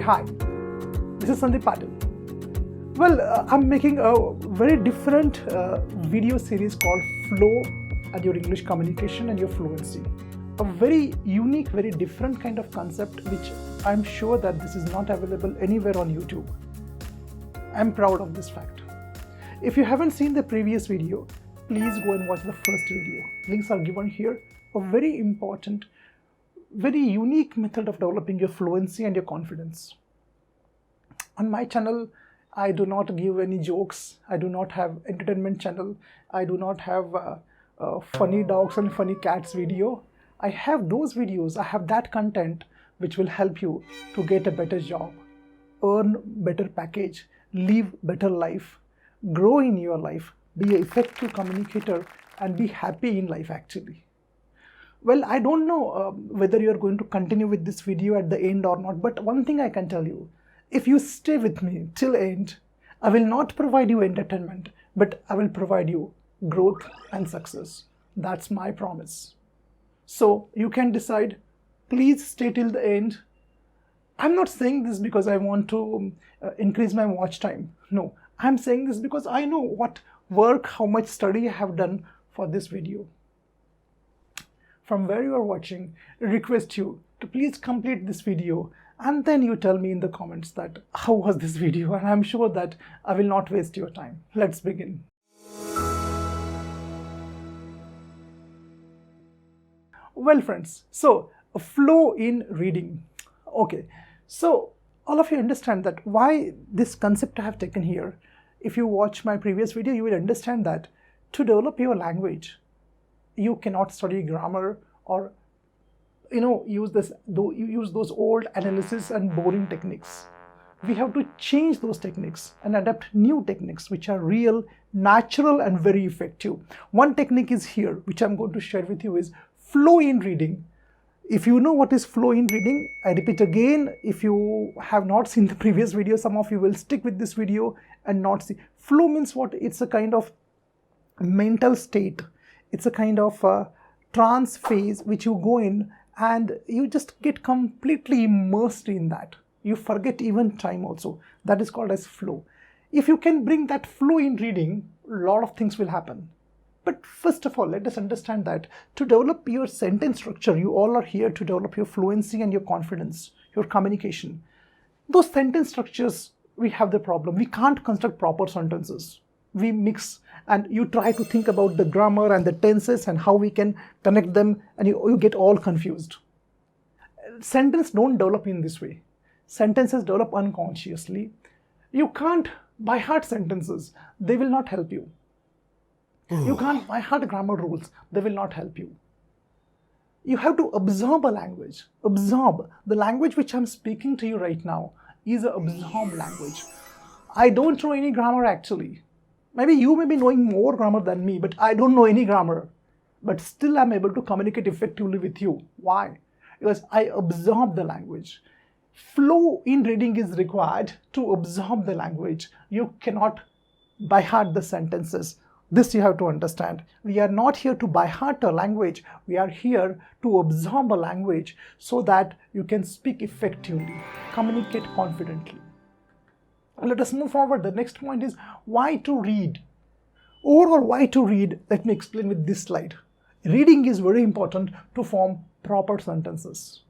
Hi, this is Sandeep Patil. Well, I'm making a very different video series called Flow and Your English Communication and Your Fluency. A very unique, very different kind of concept which I'm sure that this is not available anywhere on YouTube. I'm proud of this fact. If you haven't seen the previous video, please go and watch the first video. Links are given here. A very important, very unique method of developing your fluency and your confidence. On my channel, I do not give any jokes. I do not have entertainment channel. I do not have funny dogs and funny cats video. I have those videos. I have that content which will help you to get a better job, earn better package, live better life, grow in your life, be an effective communicator, and be happy in life actually. Well, I don't know whether you're going to continue with this video at the end or not, but one thing I can tell you, if you stay with me till end, I will not provide you entertainment, but I will provide you growth and success. That's my promise. So you can decide, please stay till the end. I'm not saying this because I want to increase my watch time. No, I'm saying this because I know what work, how much study I have done for this video. From where you are watching, I request you to please complete this video and then you tell me in the comments that how was this video, and I'm sure that I will not waste your time. Let's begin. Well friends, so a flow in reading. Okay, so all of you understand that why this concept I have taken here. If you watch my previous video, you will understand that to develop your language, you cannot study grammar or use those old analysis and boring techniques. We have to change those techniques and adapt new techniques which are real, natural, and very effective. One technique is here which I'm going to share with you is flow in reading. If you know what is flow in reading, I repeat again, if you have not seen the previous video, some of you will stick with this video and not see. Flow means what? It's a kind of mental state. It's a kind of trance phase which you go in and you just get completely immersed in that. You forget even time also. That is called as flow. If you can bring that flow in reading, a lot of things will happen. But first of all, let us understand that to develop your sentence structure, you all are here to develop your fluency and your confidence, your communication. Those sentence structures, we have the problem. We can't construct proper sentences. We mix and you try to think about the grammar and the tenses and how we can connect them, and you get all confused. Sentences don't develop in this way. Sentences develop unconsciously. You can't by heart sentences. They will not help you. You can't by heart grammar rules. They will not help you. You have to absorb a language. Absorb. The language which I'm speaking to you right now is an absorbed language. I don't know any grammar actually. Maybe you may be knowing more grammar than me, but I don't know any grammar. But still I'm able to communicate effectively with you. Why? Because I absorb the language. Flow in reading is required to absorb the language. You cannot by heart the sentences. This you have to understand. We are not here to by heart a language. We are here to absorb a language so that you can speak effectively, communicate confidently. Let us move forward. The next point is why to read. Overall, why to read? Let me explain with this slide. Reading is very important to form proper sentences.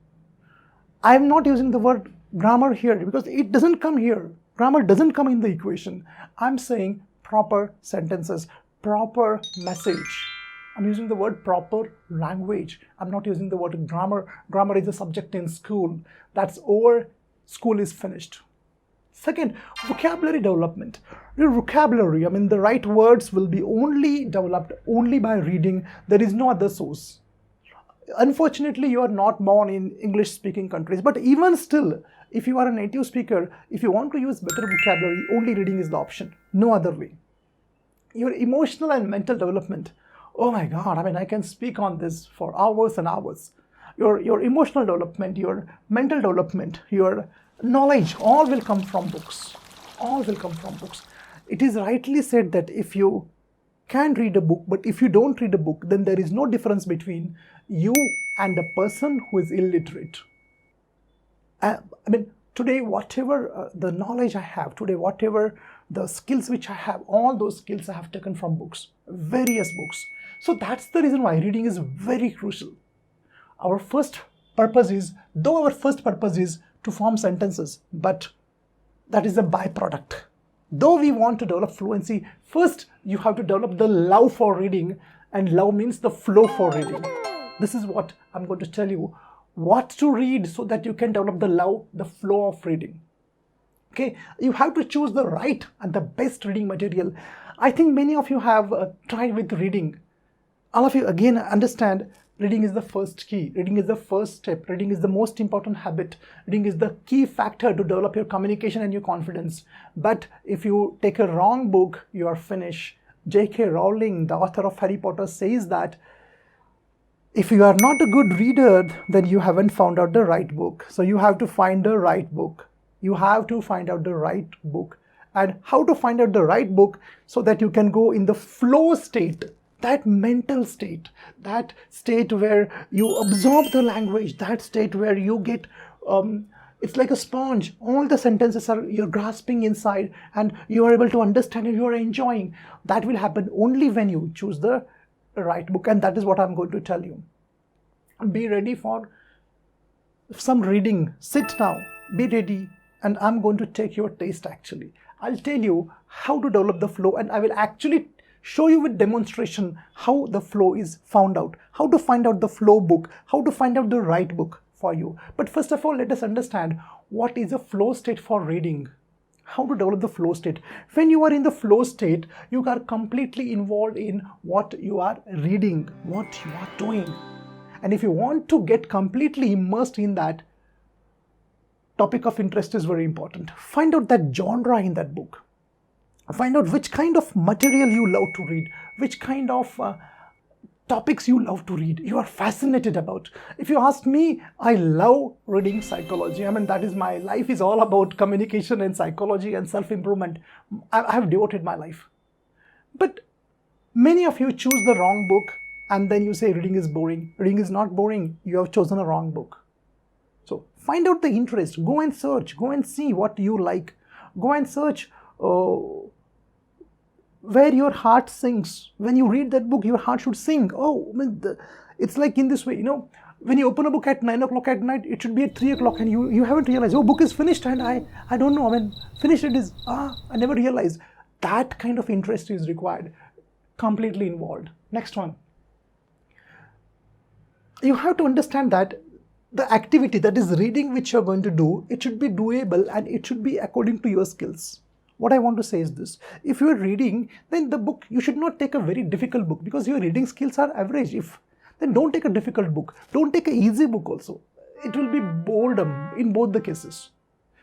I am not using the word grammar here because it doesn't come here. Grammar doesn't come in the equation. I'm saying proper sentences, proper message. I'm using the word proper language. I'm not using the word grammar. Grammar is a subject in school. That's over. School is finished. Second, vocabulary development. Your vocabulary, the right words will be only developed only by reading. There is no other source. Unfortunately, you are not born in English-speaking countries, but even still, if you are a native speaker, if you want to use better vocabulary, only reading is the option. No other way. Your emotional and mental development. Oh my God, I can speak on this for hours and hours. Your emotional development, your mental development, your knowledge, all will come from books. All will come from books. It is rightly said that if you can read a book, but if you don't read a book, then there is no difference between you and a person who is illiterate. Today, whatever the knowledge I have, today, whatever the skills which I have, all those skills I have taken from books, various books. So that's the reason why reading is very crucial. Our first purpose is, though our first purpose is to form sentences, but that is a byproduct. Though we want to develop fluency, first you have to develop the love for reading, and love means the flow for reading. This is what I'm going to tell you, what to read so that you can develop the love, the flow of reading. Okay, you have to choose the right and the best reading material. I think many of you have tried with reading. All of you again understand reading is the first key. Reading is the first step. Reading is the most important habit. Reading is the key factor to develop your communication and your confidence. But if you take a wrong book, you are finished. J.K. Rowling, the author of Harry Potter, says that if you are not a good reader, then you haven't found out the right book. So you have to find the right book. You have to find out the right book. And how to find out the right book so that you can go in the flow state, that mental state, that state where you absorb the language, that state where you get, it's like a sponge. All the sentences you're grasping inside and you are able to understand and you are enjoying. That will happen only when you choose the right book, and that is what I'm going to tell you. Be ready for some reading. Sit now, be ready, and I'm going to take your taste actually. I'll tell you how to develop the flow, and I will actually show you with demonstration how the flow is found out, how to find out the flow book, how to find out the right book for you. But first of all, let us understand what is a flow state for reading. How to develop the flow state. When you are in the flow state, you are completely involved in what you are reading, what you are doing. And if you want to get completely immersed in that, topic of interest is very important. Find out that genre in that book. Find out which kind of material you love to read, which kind of topics you love to read, you are fascinated about. If you ask me, I love reading psychology. I mean, that is my life is all about communication and psychology and self-improvement. I have devoted my life. But many of you choose the wrong book and then you say reading is boring. Reading is not boring. You have chosen a wrong book. So find out the interest. Go and search. Go and see what you like. Go and search where your heart sings. When you read that book, your heart should sing. Oh, it's like in this way, when you open a book at 9 o'clock at night, it should be at 3 o'clock and you haven't realized, oh, book is finished and I don't know, finished it is, I never realized. That kind of interest is required, completely involved. Next one. You have to understand that the activity, that is reading, which you're going to do, it should be doable and it should be according to your skills. What I want to say is this. If you are reading, then the book, you should not take a very difficult book because your reading skills are average. Then don't take a difficult book. Don't take an easy book also. It will be boredom in both the cases.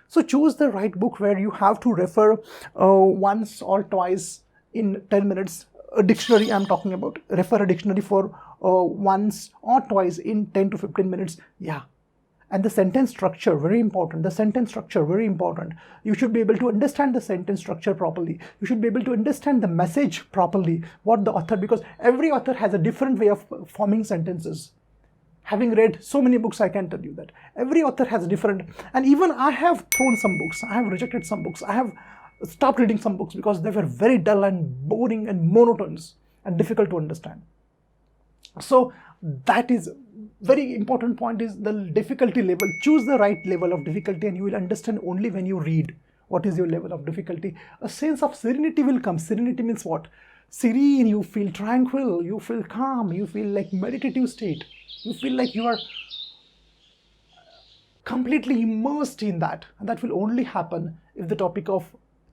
So choose the right book where you have to refer once or twice in 10 minutes. A dictionary I'm talking about. Refer a dictionary for once or twice in 10 to 15 minutes. Yeah. And the sentence structure, very important. The sentence structure, very important. You should be able to understand the sentence structure properly. You should be able to understand the message properly. What the author, because every author has a different way of forming sentences. Having read so many books, I can tell you that. Every author has a different, and even I have thrown some books. I have rejected some books. I have stopped reading some books because they were very dull and boring and monotonous and difficult to understand. So that is very important point, is the difficulty level. Choose the right level of difficulty and you will understand only when you read what is your level of difficulty. A sense of serenity will come. Serenity means what? Serene, you feel tranquil, you feel calm, you feel like meditative state. You feel like you are completely immersed in that. And that will only happen if the topic of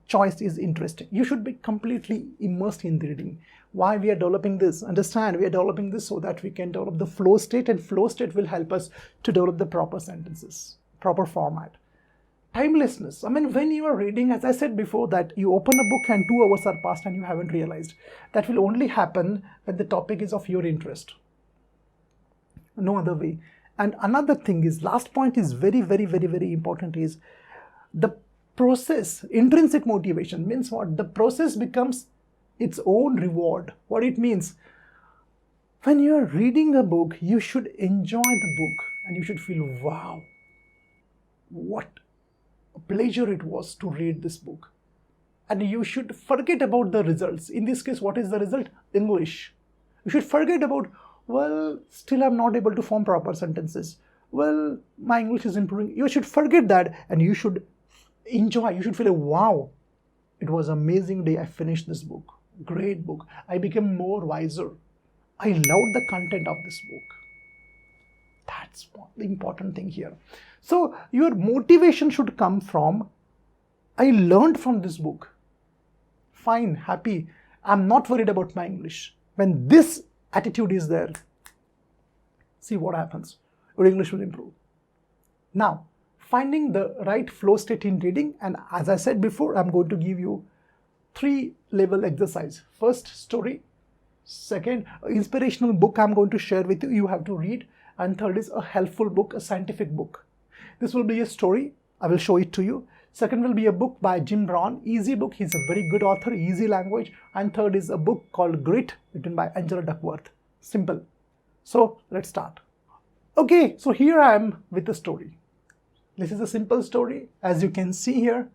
choice is interesting. You should be completely immersed in the reading. Why we are developing this? Understand, we are developing this so that we can develop the flow state, and flow state will help us to develop the proper sentences, proper format. Timelessness. When you are reading, as I said before, that you open a book and 2 hours are passed and you haven't realized. That will only happen when the topic is of your interest. No other way. And another thing is, last point is very, very, very, very important, is the process. Intrinsic motivation means what? The process becomes its own reward. What it means? When you are reading a book, you should enjoy the book and you should feel, wow, what a pleasure it was to read this book. And you should forget about the results. In this case, what is the result? English. You should forget about, well, still I'm not able to form proper sentences. Well, my English is improving. You should forget that and you should enjoy. You should feel like, wow, it was an amazing day. I finished this book. Great book. I became more wiser. I loved the content of this book. That's the important thing here. So your motivation should come from, I learned from this book. Fine, happy. I'm not worried about my English. When this attitude is there, see what happens. Your English will improve. Now, finding the right flow state in reading, and as I said before, I'm going to give you 3-level exercise. First, story. Second, inspirational book I'm going to share with you. You have to read. And third is a helpful book, a scientific book. This will be a story. I will show it to you. Second will be a book by Jim Brown, easy book. He's a very good author, easy language. And third is a book called Grit, written by Angela Duckworth. Simple. So let's start. Okay, so here I am with the story. This is a simple story. As you can see here,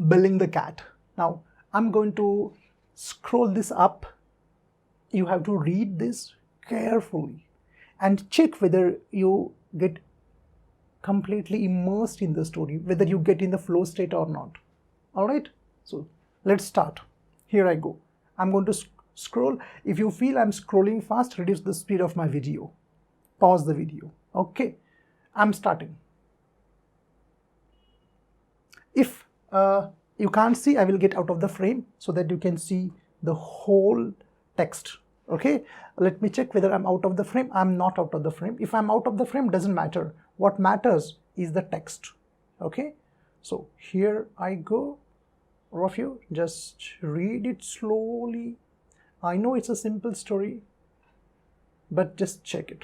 Billing the cat. Now, I'm going to scroll this up. You have to read this carefully and check whether you get completely immersed in the story, whether you get in the flow state or not. All right, so let's start. Here I go. I'm going to scroll. If you feel I'm scrolling fast, reduce the speed of my video. Pause the video. Okay, I'm starting. If you can't see, I will get out of the frame so that you can see the whole text. Okay, let me check whether I'm out of the frame. I'm not out of the frame. If I'm out of the frame, doesn't matter. What matters is the text. Okay, so here I go. All of you, just read it slowly. I know it's a simple story, but just check it.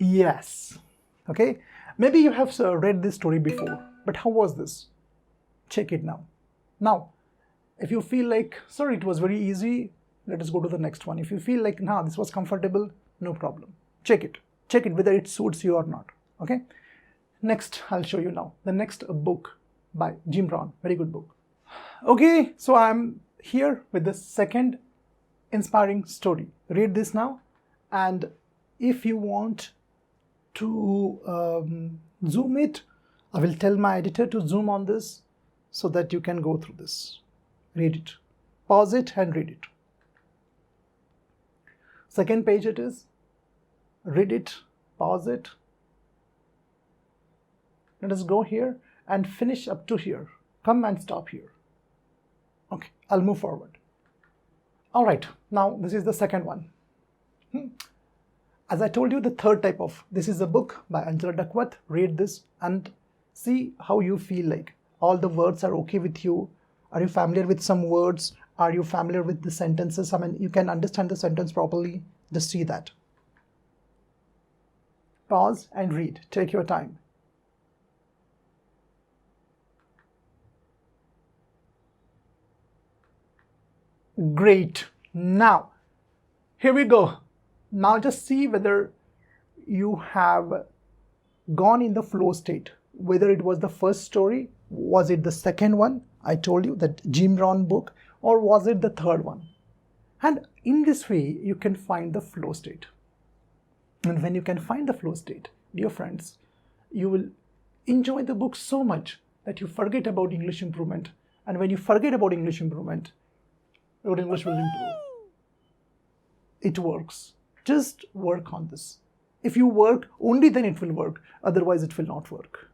Yes. Okay. Maybe you have read this story before, but how was this? Check it now. Now, if you feel like, sorry, it was very easy, let us go to the next one. If you feel like, nah, this was comfortable, no problem. Check it. Check it whether it suits you or not. Okay. Next, I'll show you now. The next book by Jim Brown. Very good book. Okay. So I'm here with the second inspiring story. Read this now. And if you want to zoom it, I will tell my editor to zoom on this so that you can go through this. Read it. Pause it and read it. Second page it is. Read it. Pause it. Let us go here and finish up to here. Come and stop here. Okay, I'll move forward. All right, now this is the second one. As I told you, the third type of, this is a book by Angela Duckworth. Read this and see how you feel like. All the words are okay with you. Are you familiar with some words? Are you familiar with the sentences? I mean, you can understand the sentence properly. Just see that. Pause and read. Take your time. Great. Now, here we go. Now just see whether you have gone in the flow state. Whether it was the first story, was it the second one? I told you that Jim Brown book, or was it the third one? And in this way, you can find the flow state. And when you can find the flow state, dear friends, you will enjoy the book so much that you forget about English improvement. And when you forget about English improvement, your English will improve. It works. Just work on this. If you work, only then it will work. Otherwise, it will not work.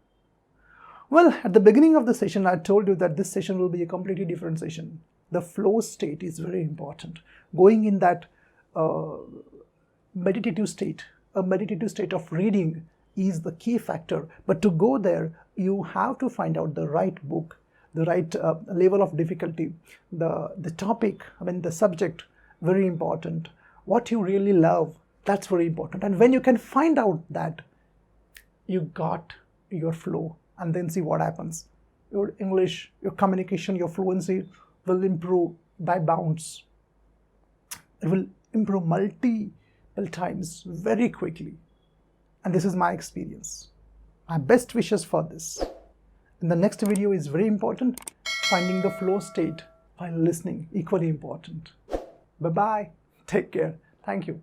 Well, at the beginning of the session, I told you that this session will be a completely different session. The flow state is very important. Going in that meditative state, a meditative state of reading is the key factor. But to go there, you have to find out the right book, the right level of difficulty, the topic, the subject, very important. What you really love, that's very important. And when you can find out that, you got your flow, and then see what happens. Your English, your communication, your fluency will improve by bounds. It will improve multiple times very quickly. And this is my experience. My best wishes for this. And the next video is very important. Finding the flow state while listening, equally important. Bye-bye. Take care. Thank you.